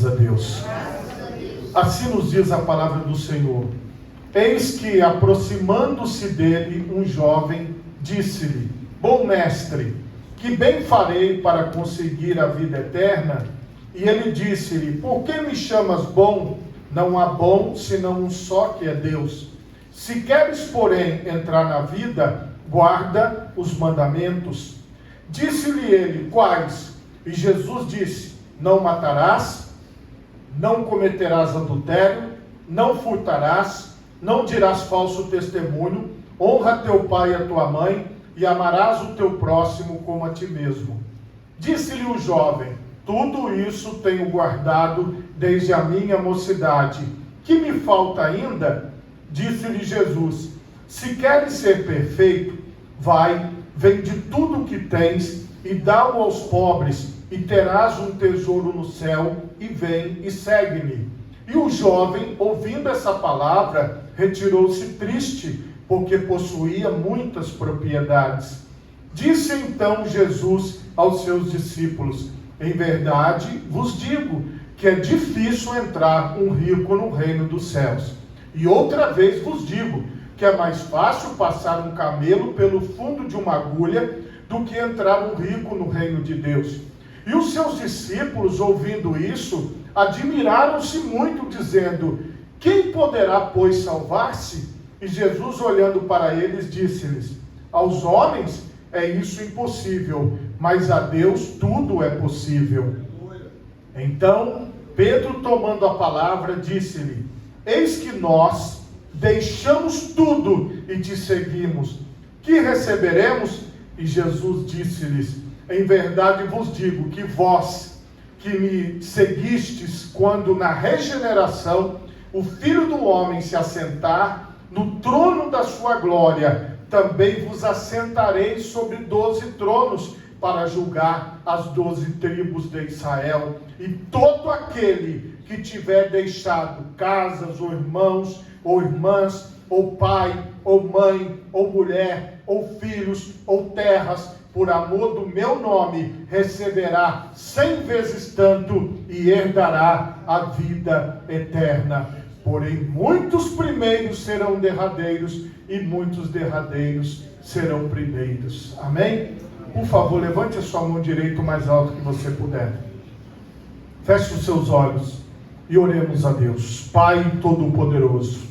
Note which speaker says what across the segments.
Speaker 1: Graças a Deus. Assim nos diz a palavra do Senhor. Eis que, aproximando-se dele, um jovem disse-lhe: Bom mestre, que bem farei para conseguir a vida eterna? E ele disse-lhe: Por que me chamas bom? Não há bom senão um só, que é Deus. Se queres, porém, entrar na vida, guarda os mandamentos. Disse-lhe ele: Quais? E Jesus disse: Não matarás, não cometerás adultério, não furtarás, não dirás falso testemunho, honra teu pai e a tua mãe, e amarás o teu próximo como a ti mesmo. Disse-lhe o jovem: Tudo isso tenho guardado desde a minha mocidade. Que me falta ainda? Disse-lhe Jesus: Se queres ser perfeito, vai, vende tudo o que tens e dá-o aos pobres, e terás um tesouro no céu, e vem e segue-me. E o jovem, ouvindo essa palavra, retirou-se triste, porque possuía muitas propriedades. Disse então Jesus aos seus discípulos: Em verdade vos digo que é difícil entrar um rico no reino dos céus. E outra vez vos digo que é mais fácil passar um camelo pelo fundo de uma agulha do que entrar um rico no reino de Deus. E os seus discípulos, ouvindo isso, admiraram-se muito, dizendo: Quem poderá, pois, salvar-se? E Jesus, olhando para eles, disse-lhes: Aos homens é isso impossível, mas a Deus tudo é possível. Então Pedro, tomando a palavra, disse-lhe: Eis que nós deixamos tudo e te seguimos. Que receberemos? E Jesus disse-lhes: Em verdade vos digo que vós, que me seguistes, quando na regeneração o Filho do Homem se assentar no trono da sua glória, também vos assentareis sobre 12 tronos, para julgar as 12 tribos de Israel. E todo aquele que tiver deixado casas, ou irmãos, ou irmãs, ou pai, ou mãe, ou mulher, ou filhos, ou terras, por amor do meu nome, receberá 100 vezes tanto e herdará a vida eterna. Porém, muitos primeiros serão derradeiros e muitos derradeiros serão primeiros. Amém? Por favor, levante a sua mão direita o mais alto que você puder. Feche os seus olhos e oremos a Deus. Pai Todo-Poderoso,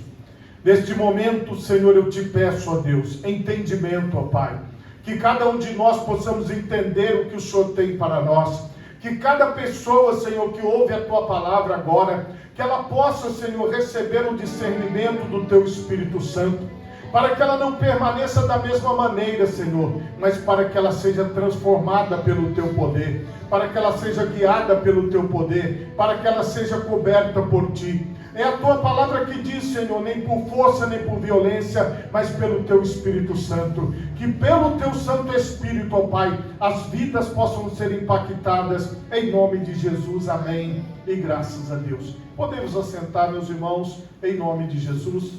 Speaker 1: neste momento, Senhor, eu te peço, ó Deus, entendimento, ó Pai. Que cada um de nós possamos entender o que o Senhor tem para nós. Que cada pessoa, Senhor, que ouve a Tua palavra agora, que ela possa, Senhor, receber o discernimento do Teu Espírito Santo, para que ela não permaneça da mesma maneira, Senhor, mas para que ela seja transformada pelo Teu poder, para que ela seja guiada pelo Teu poder, para que ela seja coberta por Ti. É a Tua palavra que diz, Senhor, nem por força, nem por violência, mas pelo Teu Espírito Santo. Que pelo Teu Santo Espírito, ó Pai, as vidas possam ser impactadas, em nome de Jesus, amém, e graças a Deus. Podemos assentar, meus irmãos, em nome de Jesus.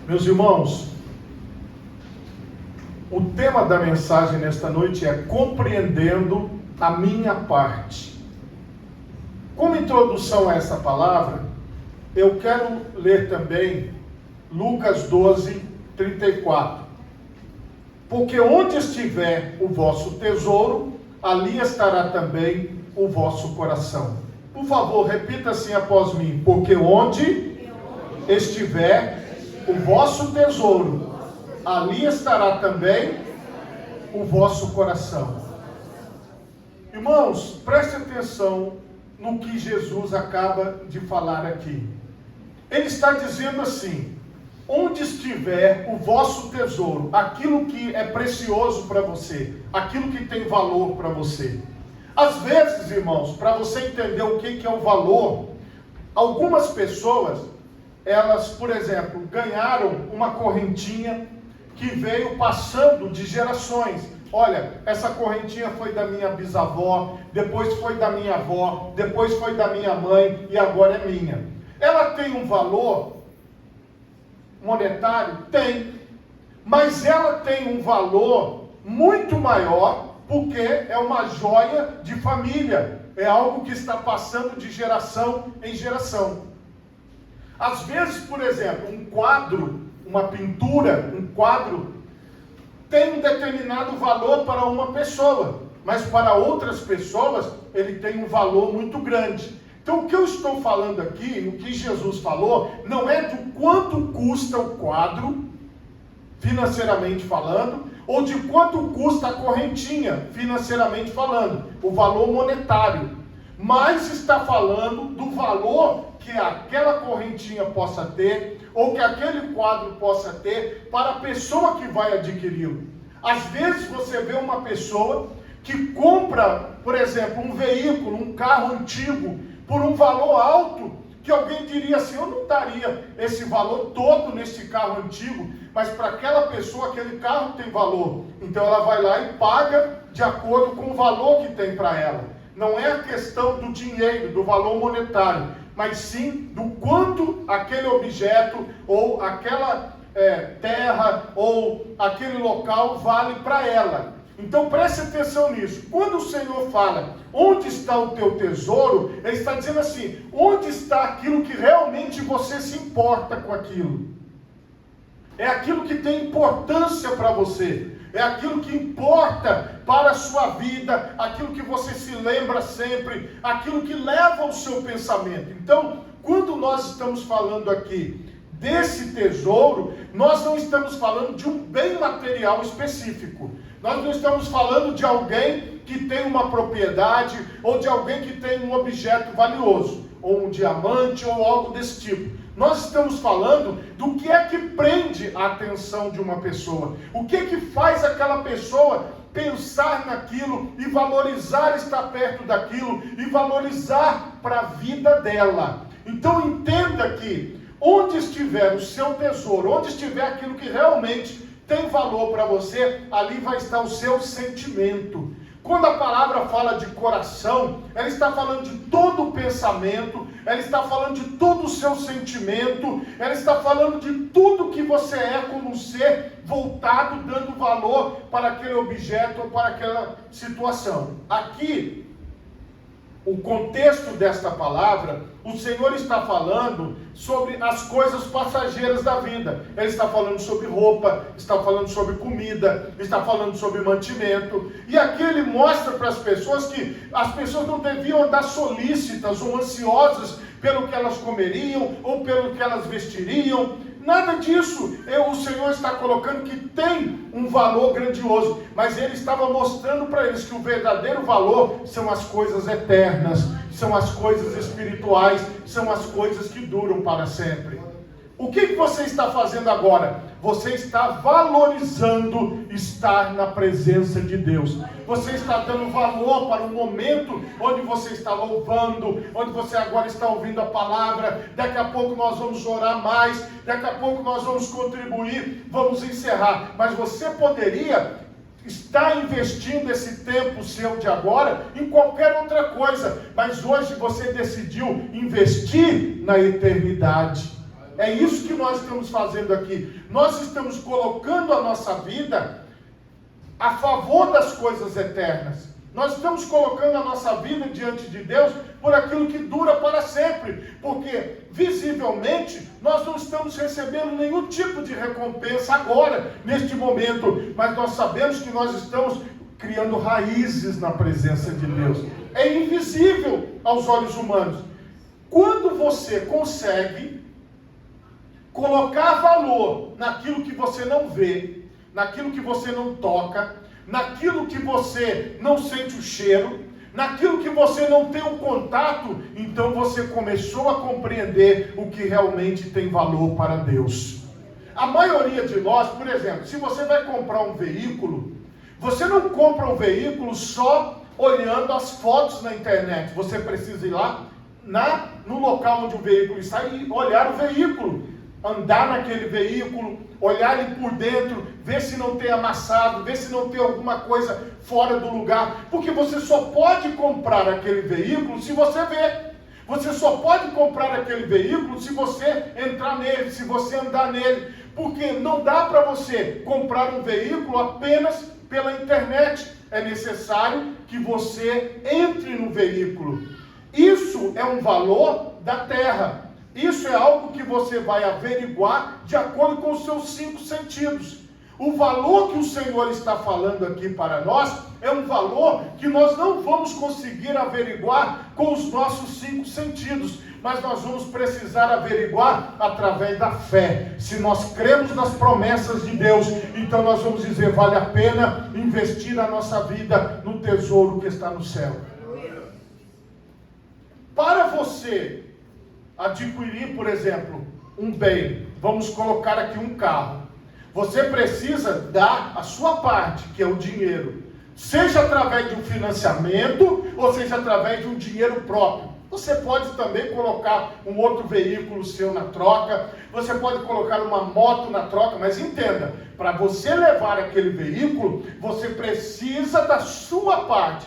Speaker 1: Meus irmãos, o tema da mensagem nesta noite é compreendendo a minha parte. Como introdução a essa palavra, eu quero ler também Lucas 12, 34. Porque onde estiver o vosso tesouro, ali estará também o vosso coração. Por favor, repita assim após mim. Porque onde estiver o vosso tesouro, ali estará também o vosso coração. Irmãos, preste atenção no que Jesus acaba de falar aqui. Ele está dizendo assim: onde estiver o vosso tesouro, aquilo que é precioso para você, aquilo que tem valor para você. Às vezes, irmãos, para você entender o que é o valor, algumas pessoas, elas, por exemplo, ganharam uma correntinha que veio passando de gerações. Olha, essa correntinha foi da minha bisavó, depois foi da minha avó, depois foi da minha mãe e agora é minha. Ela tem um valor monetário? Tem. Mas ela tem um valor muito maior, porque é uma joia de família, é algo que está passando de geração em geração. Às vezes, por exemplo, um quadro, uma pintura, um quadro, tem um determinado valor para uma pessoa, mas para outras pessoas ele tem um valor muito grande. Então o que eu estou falando aqui, o que Jesus falou, não é do quanto custa o quadro, financeiramente falando, ou de quanto custa a correntinha, financeiramente falando, o valor monetário, mas está falando do valor que aquela correntinha possa ter, ou que aquele quadro possa ter, para a pessoa que vai adquiri-lo. Às vezes você vê uma pessoa que compra, por exemplo, um veículo, um carro antigo, por um valor alto, que alguém diria assim, eu não daria esse valor todo nesse carro antigo, mas para aquela pessoa aquele carro tem valor. Então ela vai lá e paga de acordo com o valor que tem para ela. Não é a questão do dinheiro, do valor monetário, mas sim do quanto aquele objeto ou aquela terra ou aquele local vale para ela. Então preste atenção nisso. Quando o Senhor fala, onde está o teu tesouro, Ele está dizendo assim, onde está aquilo que realmente você se importa com aquilo? É aquilo que tem importância para você. É aquilo que importa para a sua vida, aquilo que você se lembra sempre, aquilo que leva o seu pensamento. Então, quando nós estamos falando aqui desse tesouro, nós não estamos falando de um bem material específico. Nós não estamos falando de alguém que tem uma propriedade, ou de alguém que tem um objeto valioso, ou um diamante, ou algo desse tipo. Nós estamos falando do que é que prende a atenção de uma pessoa. O que é que faz aquela pessoa pensar naquilo e valorizar estar perto daquilo e valorizar para a vida dela. Então entenda que onde estiver o seu tesouro, onde estiver aquilo que realmente tem valor para você, ali vai estar o seu sentimento. Quando a palavra fala de coração, ela está falando de todo o pensamento, ela está falando de todo o seu sentimento, ela está falando de tudo que você é como um ser voltado, dando valor para aquele objeto ou para aquela situação. Aqui, o contexto desta palavra, o Senhor está falando sobre as coisas passageiras da vida. Ele está falando sobre roupa, está falando sobre comida, está falando sobre mantimento. E aqui ele mostra para as pessoas que as pessoas não deviam andar solícitas ou ansiosas pelo que elas comeriam ou pelo que elas vestiriam. Nada disso. O Senhor está colocando que tem um valor grandioso, mas Ele estava mostrando para eles que o verdadeiro valor são as coisas eternas, são as coisas espirituais, são as coisas que duram para sempre. O que você está fazendo agora? Você está valorizando estar na presença de Deus. Você está dando valor para o momento onde você está louvando, onde você agora está ouvindo a palavra. Daqui a pouco nós vamos orar mais, daqui a pouco nós vamos contribuir, vamos encerrar. Mas você poderia estar investindo esse tempo seu de agora em qualquer outra coisa. Mas hoje você decidiu investir na eternidade. É isso que nós estamos fazendo aqui. Nós estamos colocando a nossa vida a favor das coisas eternas. Nós estamos colocando a nossa vida diante de Deus por aquilo que dura para sempre. Porque, visivelmente, nós não estamos recebendo nenhum tipo de recompensa agora, neste momento. Mas nós sabemos que nós estamos criando raízes na presença de Deus. É invisível aos olhos humanos. Quando você consegue colocar valor naquilo que você não vê, naquilo que você não toca, naquilo que você não sente o cheiro, naquilo que você não tem um contato, então você começou a compreender o que realmente tem valor para Deus. A maioria de nós, por exemplo, se você vai comprar um veículo, você não compra um veículo só olhando as fotos na internet. Você precisa ir lá no local onde o veículo está e olhar o veículo. Andar naquele veículo, olhar ele por dentro, ver se não tem amassado, ver se não tem alguma coisa fora do lugar, porque você só pode comprar aquele veículo se você ver. Você só pode comprar aquele veículo se você entrar nele, se você andar nele, porque não dá para você comprar um veículo apenas pela internet. É necessário que você entre no veículo. Isso é um valor da terra. Isso é algo que você vai averiguar de acordo com os seus 5 sentidos. O valor que o Senhor está falando aqui para nós é um valor que nós não vamos conseguir averiguar com os nossos 5 sentidos, mas nós vamos precisar averiguar através da fé. Se nós cremos nas promessas de Deus, então nós vamos dizer, vale a pena investir a nossa vida no tesouro que está no céu. Para você adquirir, por exemplo, um bem, vamos colocar aqui um carro, você precisa dar a sua parte, que é o dinheiro, seja através de um financiamento, ou seja através de um dinheiro próprio. Você pode também colocar um outro veículo seu na troca, você pode colocar uma moto na troca, mas entenda, para você levar aquele veículo, você precisa da sua parte.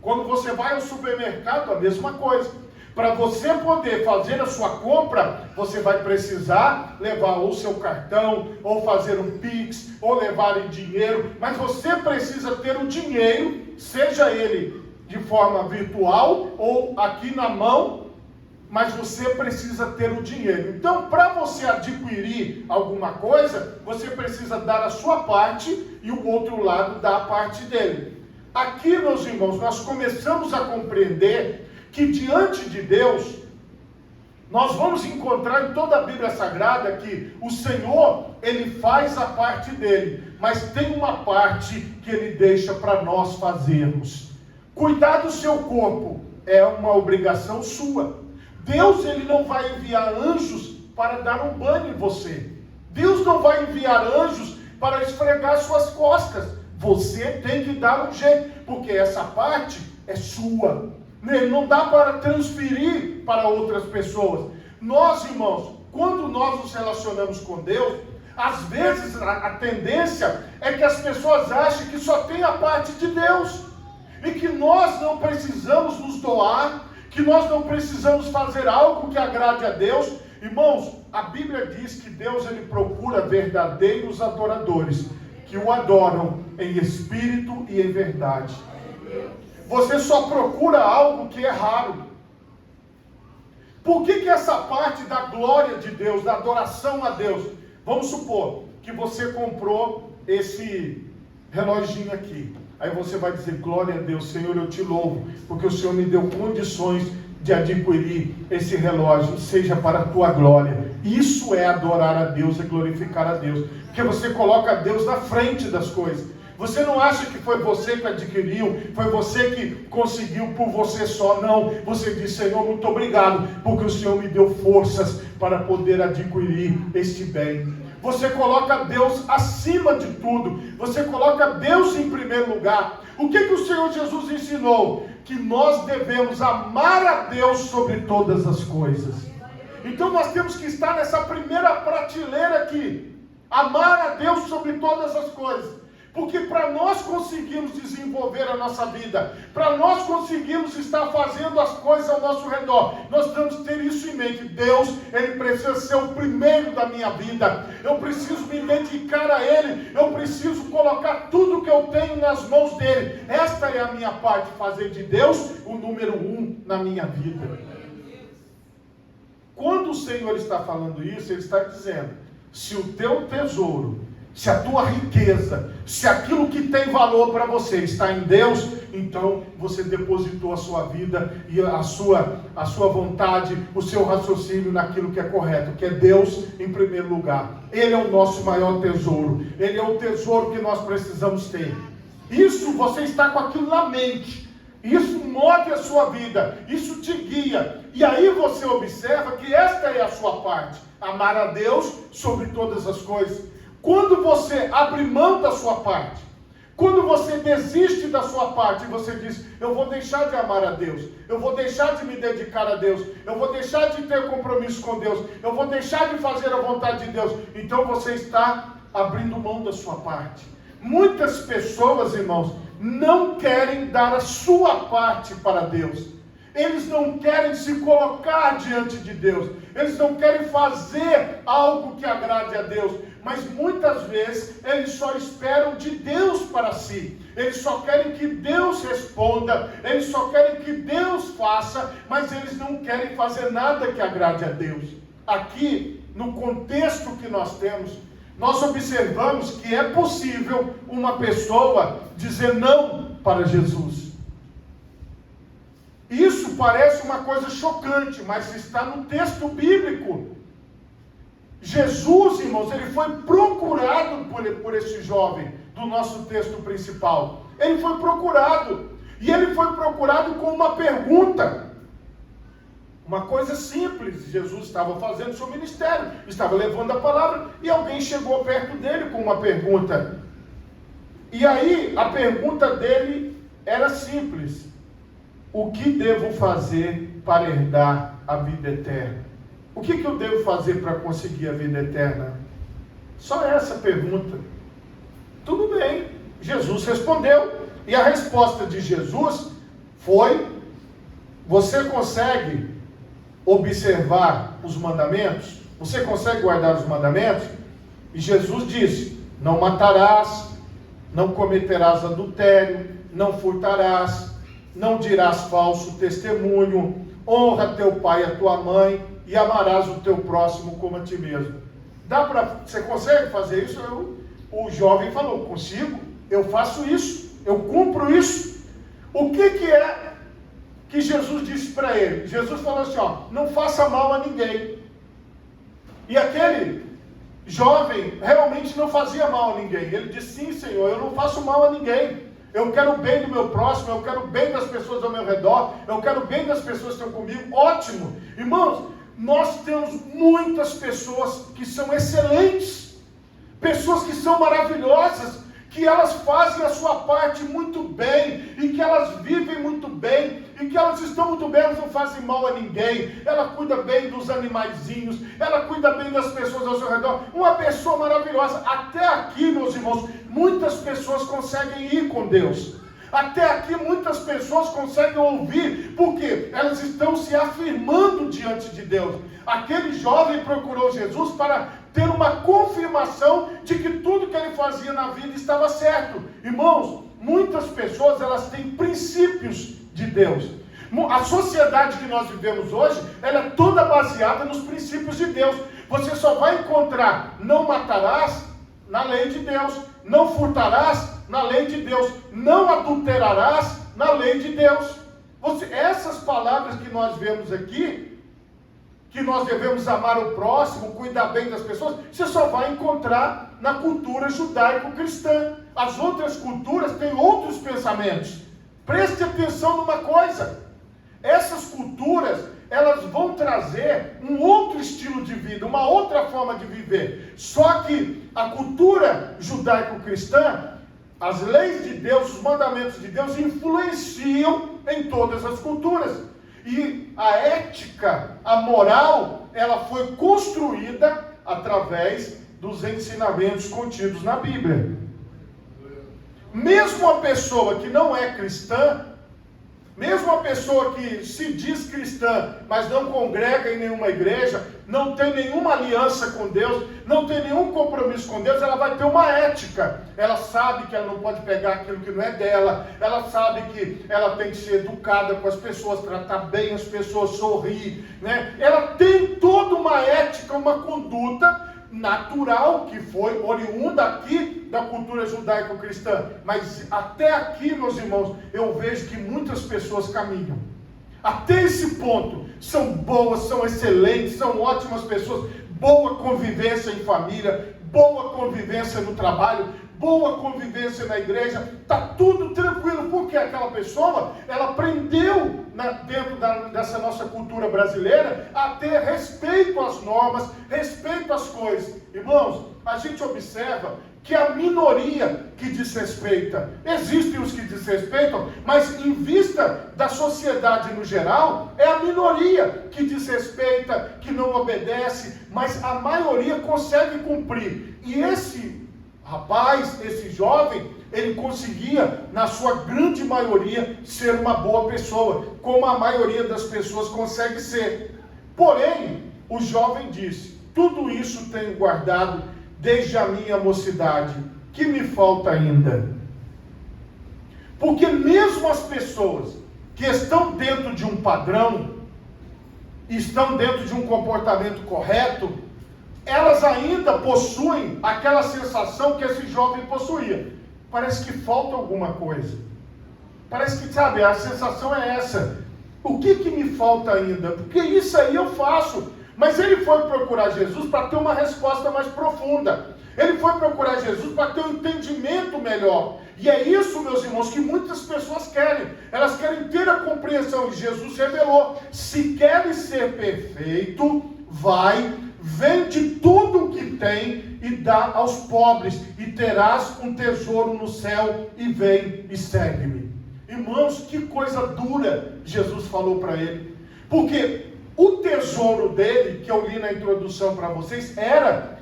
Speaker 1: Quando você vai ao supermercado, a mesma coisa. Para você poder fazer a sua compra, você vai precisar levar ou seu cartão, ou fazer um Pix, ou levar em dinheiro, mas você precisa ter o dinheiro, seja ele de forma virtual ou aqui na mão, mas você precisa ter o dinheiro. Então, para você adquirir alguma coisa, você precisa dar a sua parte e o outro lado dá a parte dele. Aqui, meus irmãos, nós começamos a compreender que diante de Deus, nós vamos encontrar em toda a Bíblia Sagrada que o Senhor, Ele faz a parte dele, mas tem uma parte que Ele deixa para nós fazermos. Cuidar do seu corpo é uma obrigação sua. Deus, Ele não vai enviar anjos para dar um banho em você. Deus não vai enviar anjos para esfregar suas costas. Você tem que dar um jeito, porque essa parte é sua. Não dá para transferir para outras pessoas. Nós, irmãos, quando nós nos relacionamos com Deus, às vezes a tendência é que as pessoas achem que só tem a parte de Deus. E que nós não precisamos nos doar, que nós não precisamos fazer algo que agrade a Deus. Irmãos, a Bíblia diz que Deus, Ele procura verdadeiros adoradores, que o adoram em espírito e em verdade. Você só procura algo que é raro. Por que essa parte da glória de Deus, da adoração a Deus? Vamos supor que você comprou esse reloginho aqui. Aí você vai dizer, glória a Deus, Senhor, eu te louvo, porque o Senhor me deu condições de adquirir esse relógio, seja para a tua glória. Isso é adorar a Deus, é glorificar a Deus. Porque você coloca Deus na frente das coisas. Você não acha que foi você que adquiriu, foi você que conseguiu por você só, não. Você diz, Senhor, muito obrigado, porque o Senhor me deu forças para poder adquirir este bem. Você coloca Deus acima de tudo, você coloca Deus em primeiro lugar. O que o Senhor Jesus ensinou? Que nós devemos amar a Deus sobre todas as coisas. Então nós temos que estar nessa primeira prateleira aqui, amar a Deus sobre todas as coisas. Porque para nós conseguirmos desenvolver a nossa vida, para nós conseguirmos estar fazendo as coisas ao nosso redor, nós temos que ter isso em mente. Deus, Ele precisa ser o primeiro da minha vida. Eu preciso me dedicar a Ele. Eu preciso colocar tudo que eu tenho nas mãos dEle. Esta é a minha parte, fazer de Deus o número 1 na minha vida. Quando o Senhor está falando isso, Ele está dizendo, se o teu tesouro, se a tua riqueza, se aquilo que tem valor para você está em Deus, então você depositou a sua vida e a sua vontade, o seu raciocínio naquilo que é correto, que é Deus em primeiro lugar. Ele é o nosso maior tesouro. Ele é o tesouro que nós precisamos ter. Isso, você está com aquilo na mente. Isso move a sua vida. Isso te guia. E aí você observa que esta é a sua parte. Amar a Deus sobre todas as coisas. Quando você abre mão da sua parte, quando você desiste da sua parte, e você diz, eu vou deixar de amar a Deus, eu vou deixar de me dedicar a Deus, eu vou deixar de ter compromisso com Deus, eu vou deixar de fazer a vontade de Deus, então você está abrindo mão da sua parte. Muitas pessoas, irmãos, não querem dar a sua parte para Deus. Eles não querem se colocar diante de Deus. Eles não querem fazer algo que agrade a Deus. mas muitas vezes eles só esperam de Deus para si. Eles só querem que Deus responda, eles só querem que Deus faça, mas eles não querem fazer nada que agrade a Deus. Aqui, no contexto que nós temos, nós observamos que é possível uma pessoa dizer não para Jesus. Isso parece uma coisa chocante, mas está no texto bíblico. Jesus, irmãos, ele foi procurado por esse jovem do nosso texto principal. Ele foi procurado, e ele foi procurado com uma pergunta. Uma coisa simples. Jesus estava fazendo seu ministério, estava levando a palavra, e alguém chegou perto dele com uma pergunta. E aí, a pergunta dele era simples: o que devo fazer para herdar a vida eterna? O que eu devo fazer para conseguir a vida eterna? Só essa pergunta. Tudo bem, Jesus respondeu. E a resposta de Jesus foi: você consegue observar os mandamentos? Você consegue guardar os mandamentos? E Jesus disse: não matarás, não cometerás adultério, não furtarás, não dirás falso testemunho, honra teu pai e a tua mãe, e amarás o teu próximo como a ti mesmo. Você consegue fazer isso? O jovem falou: consigo, eu faço isso, eu cumpro isso. O que é que Jesus disse para ele? Jesus falou assim: não faça mal a ninguém. E aquele jovem realmente não fazia mal a ninguém. Ele disse: sim, Senhor, eu não faço mal a ninguém. Eu quero o bem do meu próximo, eu quero o bem das pessoas ao meu redor, eu quero o bem das pessoas que estão comigo. Ótimo! Irmãos, nós temos muitas pessoas que são excelentes, pessoas que são maravilhosas, que elas fazem a sua parte muito bem, e que elas vivem muito bem, e que elas estão muito bem, elas não fazem mal a ninguém, ela cuida bem dos animaizinhos, ela cuida bem das pessoas ao seu redor, uma pessoa maravilhosa. Até aqui, meus irmãos, muitas pessoas conseguem ir com Deus. Até aqui muitas pessoas conseguem ouvir, porque elas estão se afirmando diante de Deus. Aquele jovem procurou Jesus para ter uma confirmação de que tudo que ele fazia na vida estava certo. Irmãos, muitas pessoas, elas têm princípios de Deus. A sociedade que nós vivemos hoje, ela é toda baseada nos princípios de Deus. Você só vai encontrar não matarás na lei de Deus, não furtarás na lei de Deus, não adulterarás na lei de Deus. Essas palavras que nós vemos aqui, que nós devemos amar o próximo, cuidar bem das pessoas, você só vai encontrar na cultura judaico-cristã. As outras culturas têm outros pensamentos. Preste atenção numa coisa: essas culturas, elas vão trazer um outro estilo de vida, uma outra forma de viver. Só que a cultura judaico-cristã, as leis de Deus, os mandamentos de Deus influenciam em todas as culturas. E a ética, a moral, ela foi construída através dos ensinamentos contidos na Bíblia. Mesmo a pessoa que não é cristã, mesmo a pessoa que se diz cristã, mas não congrega em nenhuma igreja, não tem nenhuma aliança com Deus, não tem nenhum compromisso com Deus, ela vai ter uma ética. Ela sabe que ela não pode pegar aquilo que não é dela, ela sabe que ela tem que ser educada com as pessoas, tratar bem as pessoas, sorrir, né? Ela tem toda uma ética, uma conduta natural, que foi oriunda aqui da cultura judaico-cristã. Mas até aqui, meus irmãos, eu vejo que muitas pessoas caminham até esse ponto. São boas, são excelentes, são ótimas pessoas, boa convivência em família, boa convivência no trabalho, boa convivência na igreja, está tudo tranquilo, porque aquela pessoa, ela aprendeu dentro dessa nossa cultura brasileira a ter respeito às normas, respeito às coisas. Irmãos, a gente observa que a minoria que desrespeita, existem os que desrespeitam, mas em vista da sociedade no geral, é a minoria que desrespeita, que não obedece, mas a maioria consegue cumprir. E esse rapaz, esse jovem, ele conseguia, na sua grande maioria, ser uma boa pessoa, como a maioria das pessoas consegue ser. Porém, o jovem disse: tudo isso tenho guardado desde a minha mocidade. Que me falta ainda? Porque mesmo as pessoas que estão dentro de um padrão, estão dentro de um comportamento correto, elas ainda possuem aquela sensação que esse jovem possuía. Parece que falta alguma coisa. Parece que, sabe, a sensação é essa. O que me falta ainda? Porque isso aí eu faço. Mas ele foi procurar Jesus para ter uma resposta mais profunda. Ele foi procurar Jesus para ter um entendimento melhor. E é isso, meus irmãos, que muitas pessoas querem. Elas querem ter a compreensão. E Jesus revelou: se queres ser perfeito, vai, vende tudo o que tem e dá aos pobres, e terás um tesouro no céu, e vem e segue-me. Irmãos, que coisa dura Jesus falou para ele. Porque o tesouro dele, que eu li na introdução para vocês, era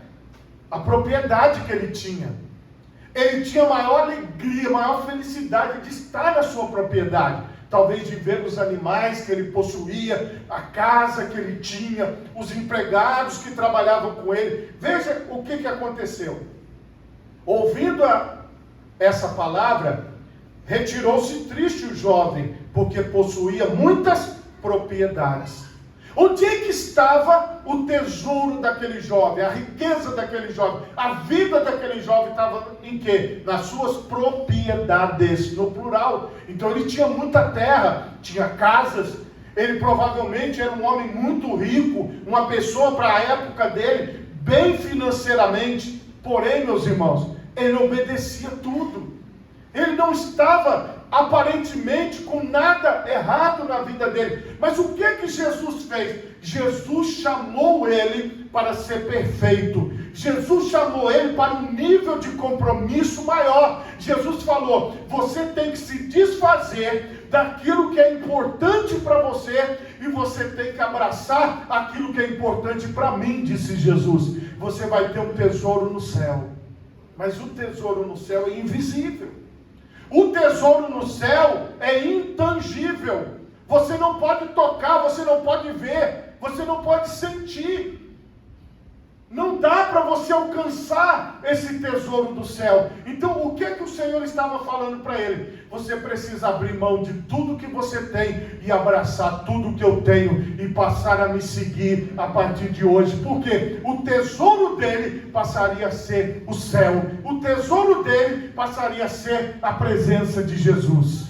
Speaker 1: a propriedade que ele tinha. Ele tinha maior alegria, maior felicidade de estar na sua propriedade. Talvez de ver os animais que ele possuía, a casa que ele tinha, os empregados que trabalhavam com ele. Veja o que aconteceu. Ouvindo essa palavra, retirou-se triste o jovem, porque possuía muitas propriedades. Onde é que estava o tesouro daquele jovem, a riqueza daquele jovem, a vida daquele jovem estava em quê? Nas suas propriedades, no plural. Então ele tinha muita terra, tinha casas, ele provavelmente era um homem muito rico, uma pessoa para a época dele, bem financeiramente. Porém, meus irmãos, ele obedecia tudo. Ele não estava aparentemente com nada errado na vida dele. Mas o que Jesus fez? Jesus chamou ele para ser perfeito. Jesus chamou ele para um nível de compromisso maior. Jesus falou: você tem que se desfazer daquilo que é importante para você, e você tem que abraçar aquilo que é importante para mim, disse Jesus. Você vai ter um tesouro no céu. Mas o tesouro no céu é invisível. O tesouro no céu é intangível. Você não pode tocar, você não pode ver, você não pode sentir. Não dá para você alcançar esse tesouro do céu. Então, o que o Senhor estava falando para ele? Você precisa abrir mão de tudo que você tem e abraçar tudo que eu tenho e passar a me seguir a partir de hoje. Porque o tesouro dele passaria a ser o céu. O tesouro dele passaria a ser a presença de Jesus.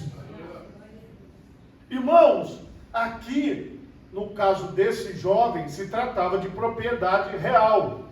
Speaker 1: Irmãos, aqui, no caso desse jovem, se tratava de propriedade real.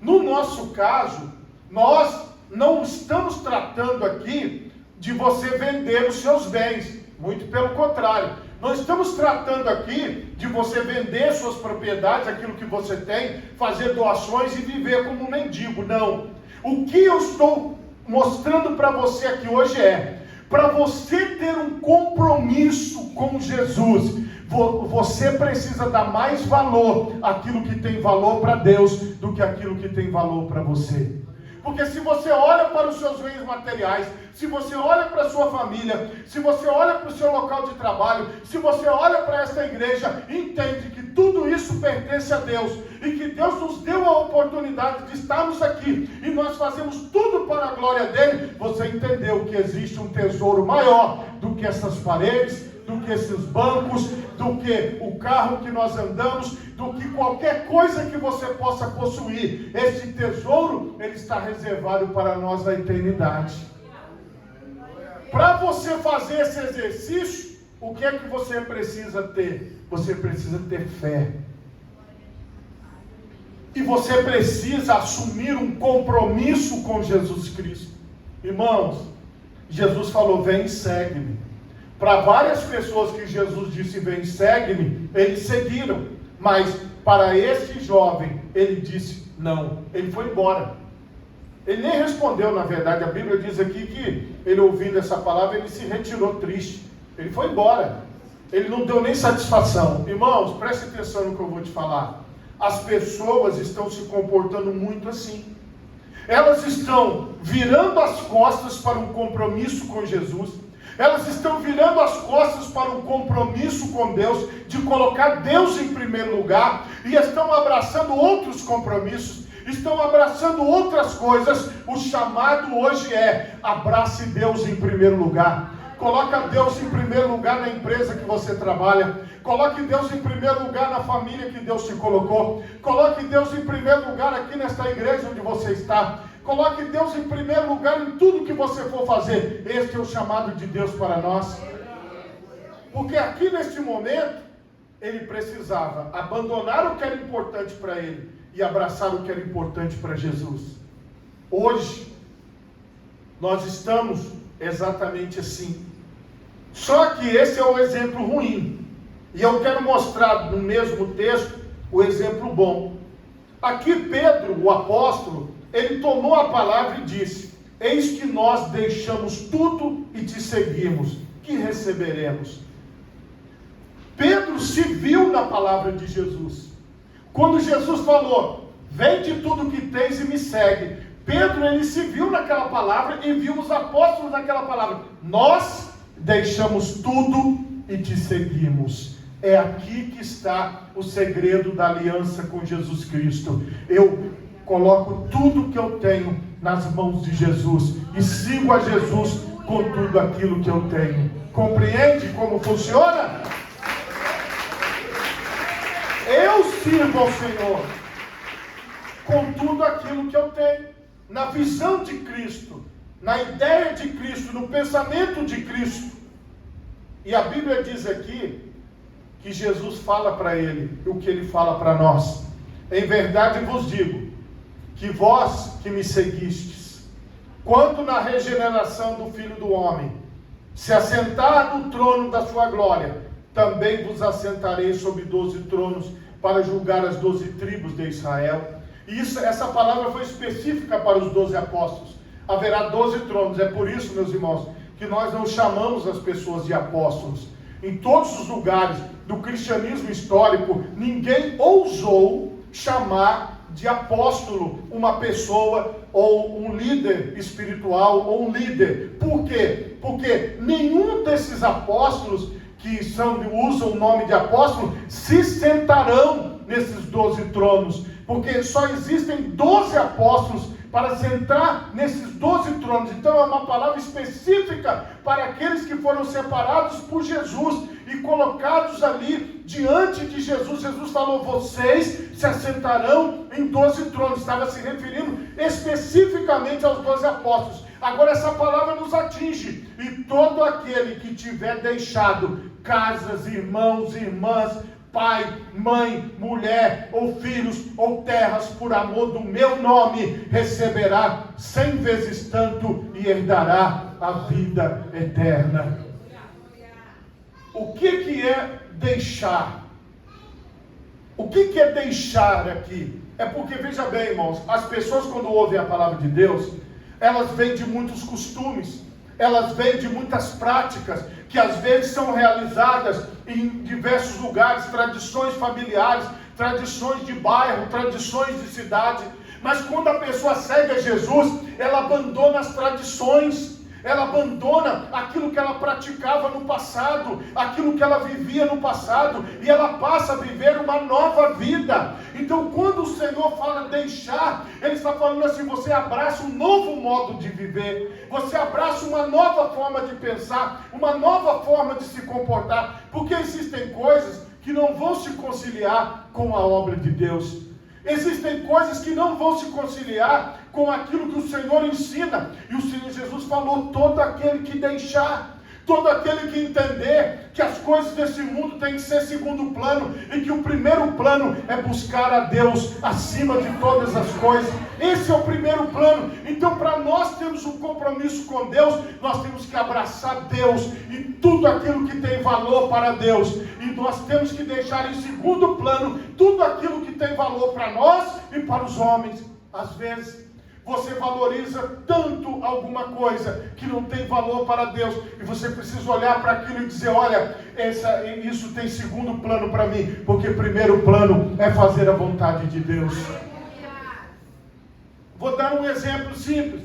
Speaker 1: No nosso caso, nós não estamos tratando aqui de você vender os seus bens. Muito pelo contrário. Nós estamos tratando aqui de você vender suas propriedades, aquilo que você tem, fazer doações e viver como um mendigo. Não. O que eu estou mostrando para você aqui hoje é, para você ter um compromisso com Jesus, você precisa dar mais valor àquilo que tem valor para Deus do que aquilo que tem valor para você. Porque se você olha para os seus bens materiais, se você olha para a sua família, se você olha para o seu local de trabalho, se você olha para esta igreja, entende que tudo isso pertence a Deus, e que Deus nos deu a oportunidade de estarmos aqui, e nós fazemos tudo para a glória dele, você entendeu que existe um tesouro maior do que essas paredes, do que esses bancos, do que o carro que nós andamos, do que qualquer coisa que você possa possuir. Esse tesouro, ele está reservado para nós na eternidade. Para você fazer esse exercício, o que é que você precisa ter? Você precisa ter fé. E você precisa assumir um compromisso com Jesus Cristo. Irmãos, Jesus falou: vem e segue-me. Para várias pessoas que Jesus disse: vem e segue-me, eles seguiram. Mas para esse jovem, ele disse não. Ele foi embora. Ele nem respondeu, na verdade. A Bíblia diz aqui que ele, ouvindo essa palavra, ele se retirou triste. Ele foi embora. Ele não deu nem satisfação. Irmãos, preste atenção no que eu vou te falar. As pessoas estão se comportando muito assim. Elas estão virando as costas para um compromisso com Jesus. Elas estão virando as costas para um compromisso com Deus, de colocar Deus em primeiro lugar, e estão abraçando outros compromissos. estão abraçando outras coisas. O chamado hoje é: abrace Deus em primeiro lugar. Coloca Deus em primeiro lugar na empresa que você trabalha. Coloque Deus em primeiro lugar na família que Deus te colocou. Coloque Deus em primeiro lugar aqui nesta igreja onde você está. Coloque Deus em primeiro lugar em tudo que você for fazer. Este é o chamado de Deus para nós. Porque aqui neste momento, ele precisava abandonar o que era importante para ele e abraçar o que era importante para Jesus. Hoje, nós estamos exatamente assim. Só que esse é o exemplo ruim. E eu quero mostrar no mesmo texto o exemplo bom. Aqui Pedro, o apóstolo, ele tomou a palavra e disse: eis que nós deixamos tudo e te seguimos, que receberemos? Pedro se viu na palavra de Jesus. Quando Jesus falou: vende tudo que tens e me segue, Pedro, ele se viu naquela palavra e viu os apóstolos naquela palavra. Nós deixamos tudo e te seguimos. É aqui que está o segredo da aliança com Jesus Cristo. Eu coloco tudo que eu tenho nas mãos de Jesus e sigo a Jesus com tudo aquilo que eu tenho. Compreende como funciona? Eu sirvo ao Senhor com tudo aquilo que eu tenho, na visão de Cristo, na ideia de Cristo, no pensamento de Cristo. E a Bíblia diz aqui que Jesus fala para ele o que ele fala para nós. Em verdade vos digo, que vós que me seguistes, quando na regeneração do Filho do Homem se assentar no trono da sua glória, também vos assentarei sobre 12 tronos para julgar as 12 tribos de Israel. E essa palavra foi específica para os 12 apóstolos. Haverá 12 tronos. É por isso, meus irmãos, que nós não chamamos as pessoas de apóstolos. Em todos os lugares do cristianismo histórico, ninguém ousou chamar de apóstolo uma pessoa ou um líder espiritual ou um líder. Por quê? Porque nenhum desses apóstolos que usam o nome de apóstolo se sentarão nesses 12 tronos, porque só existem 12 apóstolos para sentar nesses 12 tronos. Então é uma palavra específica para aqueles que foram separados por Jesus e colocados ali diante de Jesus. Jesus falou: vocês se assentarão em 12 tronos. Estava se referindo especificamente aos 12 apóstolos. Agora essa palavra nos atinge: e todo aquele que tiver deixado casas, irmãos, irmãs, pai, mãe, mulher, ou filhos, ou terras, por amor do meu nome, receberá 100 vezes tanto e herdará a vida eterna. O que é deixar? O que é deixar aqui? É porque, veja bem, irmãos, as pessoas quando ouvem a palavra de Deus, elas vêm de muitos costumes, elas vêm de muitas práticas, que às vezes são realizadas em diversos lugares, tradições familiares, tradições de bairro, tradições de cidade. Mas quando a pessoa segue a Jesus, ela abandona as tradições, ela abandona aquilo que ela praticava no passado, aquilo que ela vivia no passado, e ela passa a viver uma nova vida. Então quando o Senhor fala deixar, Ele está falando assim: você abraça um novo modo de viver, você abraça uma nova forma de pensar, uma nova forma de se comportar, porque existem coisas que não vão se conciliar com a obra de Deus. Existem coisas que não vão se conciliar com aquilo que o Senhor ensina. E o Senhor Jesus falou: todo aquele que deixar, todo aquele que entender que as coisas desse mundo têm que ser segundo plano, e que o primeiro plano é buscar a Deus acima de todas as coisas. Esse é o primeiro plano. Então, para nós termos um compromisso com Deus, nós temos que abraçar Deus e tudo aquilo que tem valor para Deus, e nós temos que deixar em segundo plano tudo aquilo que tem valor para nós e para os homens. Às vezes você valoriza tanto alguma coisa que não tem valor para Deus, e você precisa olhar para aquilo e dizer: olha, isso tem segundo plano para mim, porque primeiro plano é fazer a vontade de Deus. Vou dar um exemplo simples.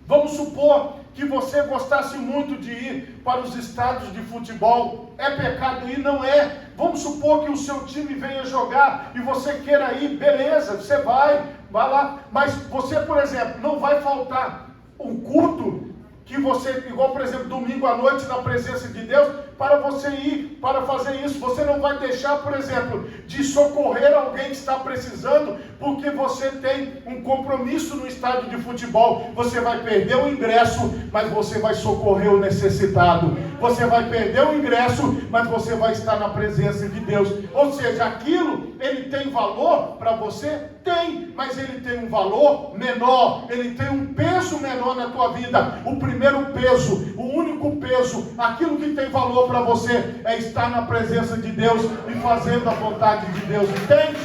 Speaker 1: Vamos supor que você gostasse muito de ir para os estádios de futebol. É pecado ir? Não é. Vamos supor que o seu time venha jogar e você queira ir, beleza, você vai lá. Mas você, por exemplo, não vai faltar um culto que você, igual por exemplo, domingo à noite na presença de Deus, para você ir, para fazer isso. Você não vai deixar, por exemplo, de socorrer alguém que está precisando, porque você tem um compromisso no estádio de futebol. Você vai perder o ingresso, mas você vai socorrer o necessitado. Você vai perder o ingresso, mas você vai estar na presença de Deus. Ou seja, aquilo, ele tem valor para você? Tem, mas ele tem um valor menor, ele tem um peso menor na tua vida. O primeiro peso, o único peso, aquilo que tem valor para você é estar na presença de Deus e fazendo a vontade de Deus, entende?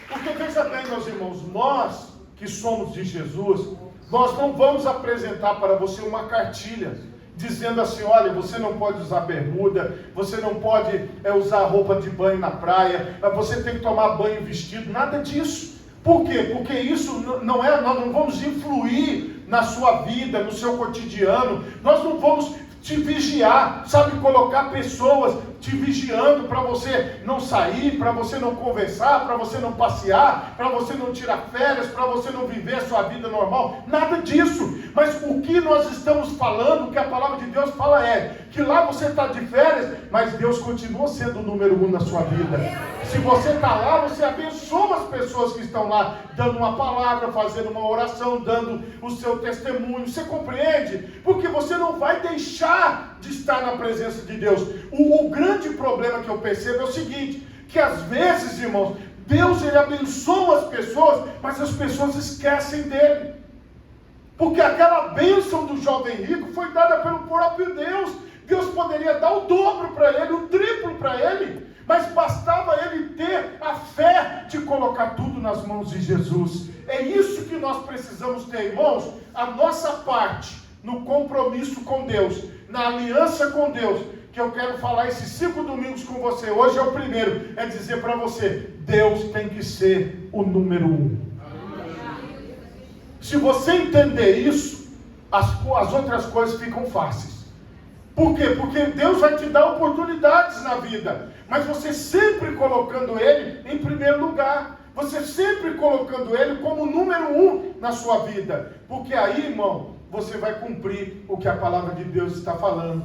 Speaker 1: Porque veja bem, meus irmãos, nós que somos de Jesus, nós não vamos apresentar para você uma cartilha dizendo assim, olha, você não pode usar bermuda, você não pode usar roupa de banho na praia, você tem que tomar banho vestido, nada disso. Por quê? Porque isso não é, nós não vamos influir na sua vida, no seu cotidiano, nós não vamos te vigiar, sabe, colocar pessoas te vigiando para você não sair, para você não conversar, para você não passear, para você não tirar férias, para você não viver a sua vida normal, nada disso. Mas o que nós estamos falando, o que a palavra de Deus fala é que lá você está de férias, mas Deus continua sendo o número 1 na sua vida. Se você está lá, você abençoa as pessoas que estão lá, dando uma palavra, fazendo uma oração, dando o seu testemunho. Você compreende? Porque você não vai deixar de estar na presença de Deus. O grande problema que eu percebo é o seguinte, que às vezes, irmãos, Deus ele abençoa as pessoas, mas as pessoas esquecem dele. Porque aquela bênção do jovem rico foi dada pelo próprio Deus. Deus poderia dar o dobro para ele, o triplo para ele, mas bastava ele ter a fé de colocar tudo nas mãos de Jesus. É isso que nós precisamos ter, irmãos, a nossa parte no compromisso com Deus, na aliança com Deus, que eu quero falar esses 5 domingos com você. Hoje é o primeiro, é dizer para você, Deus tem que ser o número 1. Se você entender isso, as outras coisas ficam fáceis. Por quê? Porque Deus vai te dar oportunidades na vida, mas você sempre colocando Ele em primeiro lugar, você sempre colocando Ele como número 1 na sua vida, porque aí, irmão, você vai cumprir o que a palavra de Deus está falando,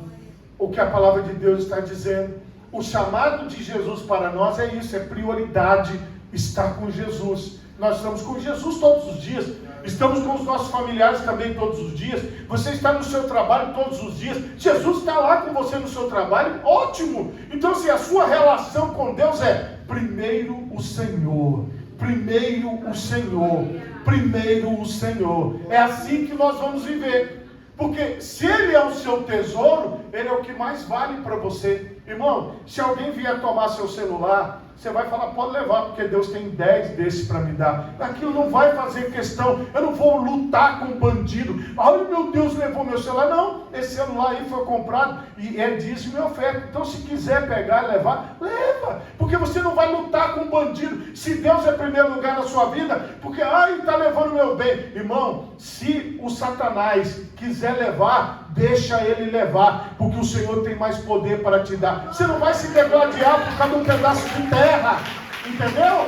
Speaker 1: o que a palavra de Deus está dizendo. O chamado de Jesus para nós é isso, é prioridade, estar com Jesus. Nós estamos com Jesus todos os dias, estamos com os nossos familiares também todos os dias, você está no seu trabalho todos os dias, Jesus está lá com você no seu trabalho, ótimo. Então, se a sua relação com Deus é primeiro o Senhor, primeiro o Senhor, primeiro o Senhor, é assim que nós vamos viver. Porque se Ele é o seu tesouro, Ele é o que mais vale para você. Irmão, se alguém vier tomar seu celular, você vai falar, pode levar, porque Deus tem 10 desses para me dar. Aquilo não vai fazer questão, eu não vou lutar com um bandido. Ai meu Deus, levou meu celular. Não, esse celular aí foi comprado e é dízimo e oferta. Então se quiser pegar e levar, leva. Porque você não vai lutar com um bandido. Se Deus é primeiro lugar na sua vida, porque, ai, está levando meu bem. Irmão, se o Satanás quiser levar, deixa ele levar, porque o Senhor tem mais poder para te dar. Você não vai se degladiar por causa de um pedaço de terra, entendeu?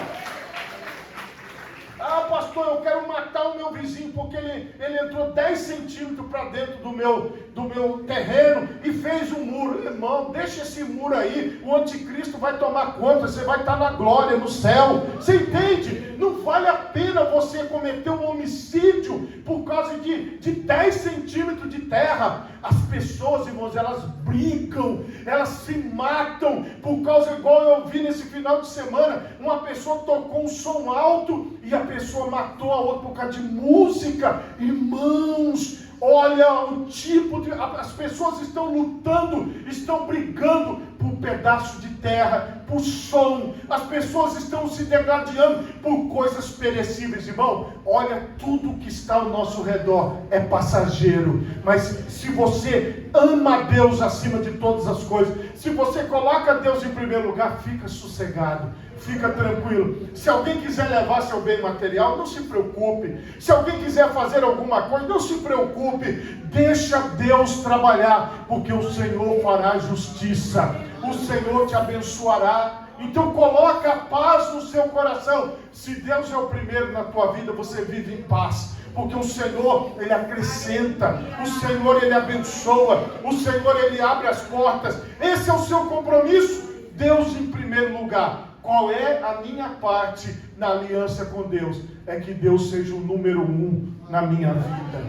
Speaker 1: Ah, pastor, eu quero matar o meu vizinho porque ele entrou 10 centímetros para dentro do meu terreno e fez um muro. Irmão, deixa esse muro aí, o anticristo vai tomar conta, você vai estar na glória, no céu. Você entende? Não vale a pena você cometer um homicídio por causa de 10 centímetros de terra. As pessoas, irmãos, elas brincam, elas se matam por causa, igual eu vi nesse final de semana, uma pessoa tocou um som alto e a pessoa matou a outra por causa de música. Irmãos, olha o tipo de... As pessoas estão lutando, estão brigando por por pedaço de terra, por som. As pessoas estão se degradando por coisas perecíveis, irmão. Olha, tudo que está ao nosso redor é passageiro. Mas se você ama a Deus acima de todas as coisas, se você coloca Deus em primeiro lugar, fica sossegado, fica tranquilo. Se alguém quiser levar seu bem material, não se preocupe. Se alguém quiser fazer alguma coisa, não se preocupe. Deixa Deus trabalhar, porque o Senhor fará justiça. O Senhor te abençoará. Então coloca a paz no seu coração. Se Deus é o primeiro na tua vida, você vive em paz. Porque o Senhor, Ele acrescenta, o Senhor, Ele abençoa, o Senhor, Ele abre as portas. Esse é o seu compromisso. Deus em primeiro lugar. Qual é a minha parte na aliança com Deus? É que Deus seja o número 1 na minha vida.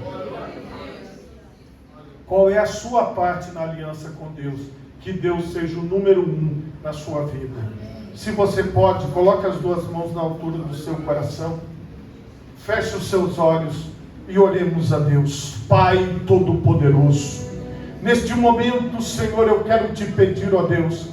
Speaker 1: Qual é a sua parte na aliança com Deus? Que Deus seja o número 1 na sua vida. Se você pode, coloque as duas mãos na altura do seu coração. Feche os seus olhos e oremos a Deus. Pai Todo-Poderoso, neste momento, Senhor, eu quero te pedir, ó Deus,